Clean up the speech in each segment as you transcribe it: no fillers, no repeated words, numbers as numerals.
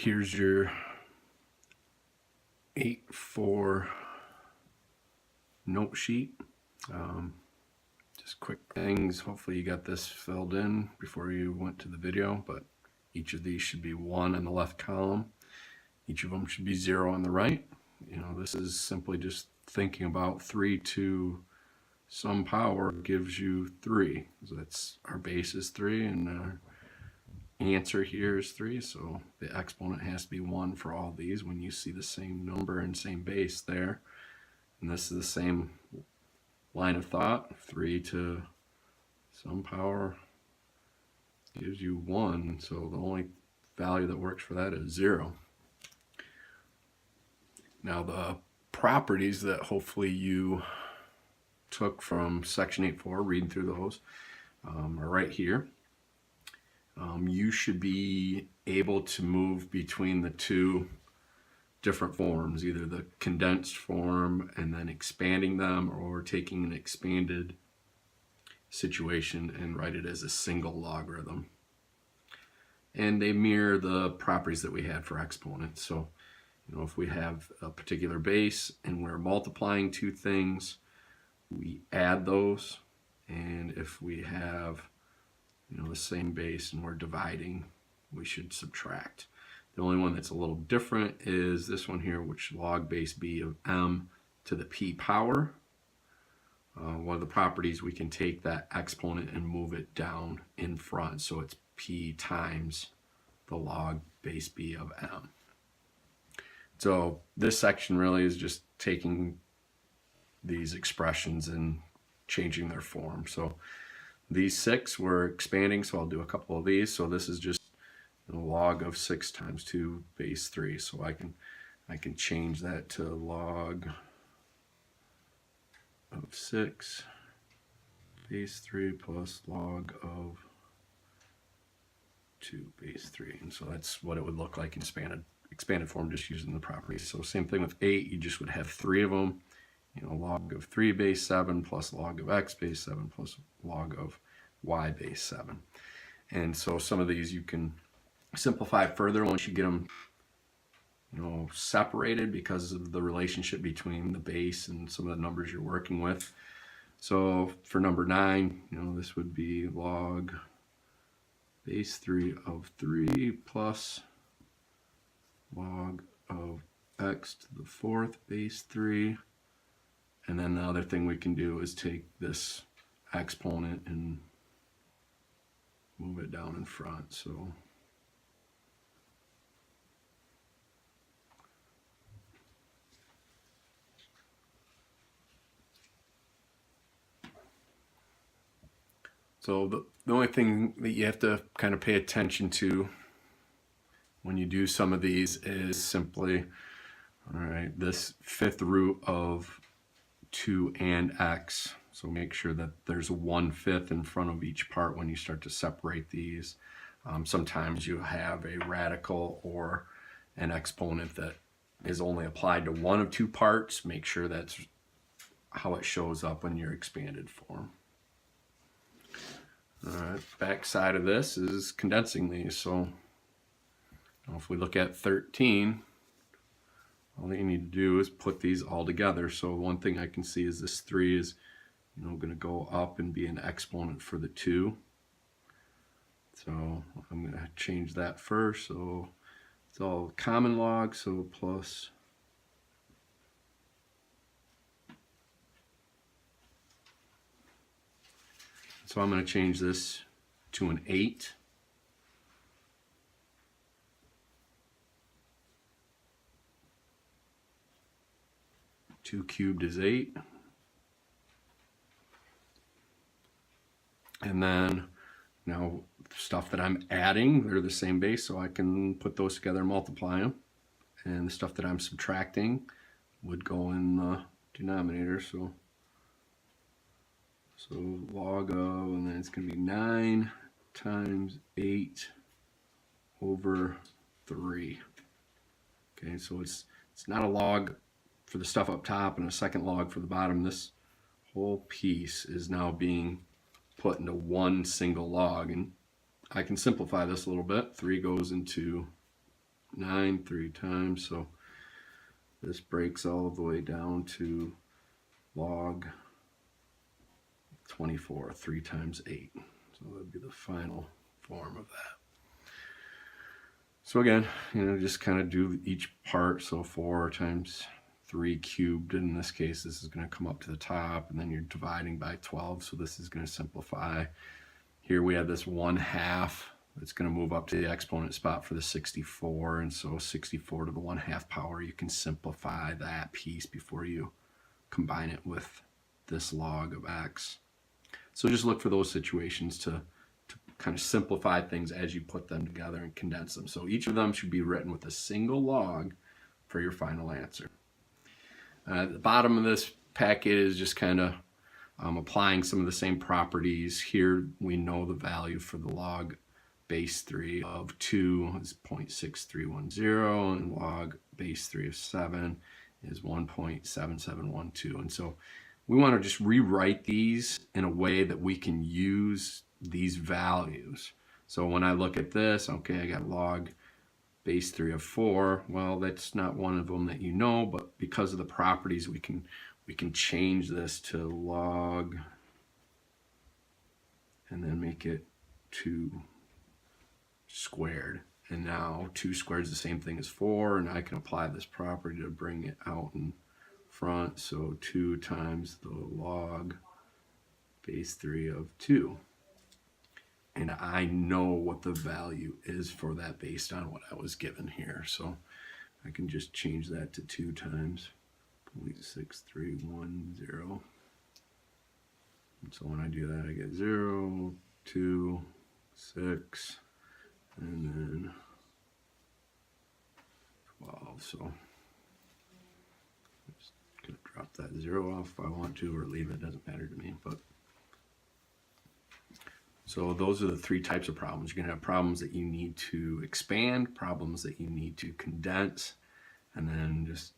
here's your 8-4 note sheet. Just quick things. Hopefully you got this filled in before you went to the video, but each of these should be 1 in the left column. Each of them should be 0 on the right. You know, this is simply just thinking about 3 to some power gives you 3. So that's our base is 3 and our answer here is 3. So the exponent has to be 1 for all these when you see the same number and same base there. And this is the same line of thought. 3 to some power gives you 1. So the only value that works for that is 0. Now the properties that hopefully you took from section 8.4, reading through those, are right here. You should be able to move between the two different forms, either the condensed form and then expanding them, or taking an expanded situation and write it as a single logarithm. And they mirror the properties that we had for exponents. So, you know, if we have a particular base and we're multiplying two things, we add those. And if we have, you know, the same base and we're dividing, we should subtract. The only one that's a little different is this one here, which log base b of m to the p power. One of the properties, we can take that exponent and move it down in front, so it's p times the log base b of m. So this section really is just taking these expressions and changing their form. So these 6 we're expanding, so I'll do a couple of these. So this is just the log of 6 times 2 base 3. So I can change that to log of 6 base 3 plus log of 2 base 3. And so that's what it would look like in expanded form, just using the properties. So same thing with 8, you just would have 3 of them. You know, log of 3 base 7 plus log of x base 7 plus log of y base 7. And so some of these you can simplify further once you get them, you know, separated because of the relationship between the base and some of the numbers you're working with. So for number 9, you know, this would be log base 3 of 3 plus log of x to the 4th base 3. And then the other thing we can do is take this exponent and move it down in front. So the only thing that you have to kind of pay attention to when you do some of these is simply, all right, this 5th root of 2 and x. So make sure that there's a 1/5 in front of each part when you start to separate these. Sometimes you have a radical or an exponent that is only applied to one of 2 parts. Make sure that's how it shows up in your expanded form. All right, back side of this is condensing these. So if we look at 13, all you need to do is put these all together. So one thing I can see is this 3 is, you know, going to go up and be an exponent for the 2. So I'm going to change that first. So it's all common log, so plus so I'm going to change this to an 8. Two cubed is 8. And then now stuff that I'm adding, they're the same base, so I can put those together and multiply them. And the stuff that I'm subtracting would go in the denominator. So log of, and then it's going to be 9 times 8 over 3. Okay, so it's not a log for the stuff up top and a second log for the bottom. This whole piece is now being put into one single log, and I can simplify this a little bit. 3 goes into 9 3 times. So this breaks all the way down to log 24, 3 times 8. So that would be the final form of that. So again, just kind of do each part. So 4 times 3 cubed. In this case, this is going to come up to the top, and then you're dividing by 12. So this is going to simplify. Here we have this 1/2. It's going to move up to the exponent spot for the 64. And so 64 to the 1/2 power, you can simplify that piece before you combine it with this log of x. So just look for those situations to kind of simplify things as you put them together and condense them. So each of them should be written with a single log for your final answer. At the bottom of this packet is just kind of applying some of the same properties. Here we know the value for the log base 3 of 2 is 0.6310, and log base 3 of 7 is 1.7712. And so we want to just rewrite these in a way that we can use these values. So when I look at this, okay, I got log base 3 of 4. Well, that's not one of them that you know, but because of the properties, we can change this to log and then make it 2 squared. And now 2 squared is the same thing as 4, and I can apply this property to bring it out in front. So 2 times the log base 3 of 2. And I know what the value is for that based on what I was given here. So I can just change that to 2 times 0.6310. And so when I do that, I get 0, 2, 6, and then 12. So I'm just going to drop that 0 off if I want to, or leave it. Doesn't matter to me. But so those are the 3 types of problems. You're going to have problems that you need to expand, problems that you need to condense, and then just,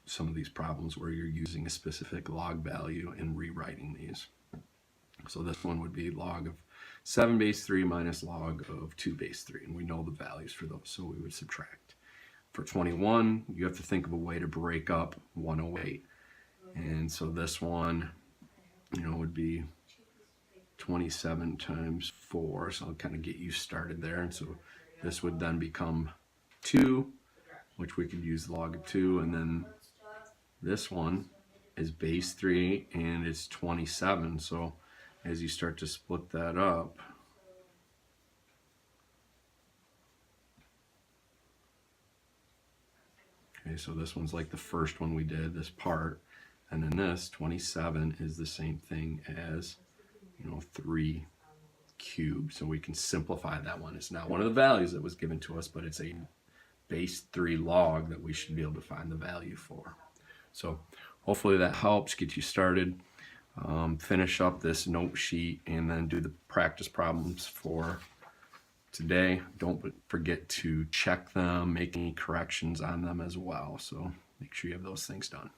some of these problems where you're using a specific log value and rewriting these. So this one would be log of 7 base 3 minus log of 2 base 3, and we know the values for those, so we would subtract. For 21, you have to think of a way to break up 108. And so this one, would be 27 times 4, so I'll kind of get you started there. And so this would then become 2, which we could use log of 2, and then this one is base 3 and it's 27. So as you start to split that up, okay, so this one's like the first one we did, this part, and then this 27 is the same thing as 3 cubed. So we can simplify that one. It's not one of the values that was given to us, but it's a base 3 log that we should be able to find the value for. So hopefully that helps get you started. Finish up this note sheet and then do the practice problems for today. Don't forget to check them, make any corrections on them as well. So make sure you have those things done.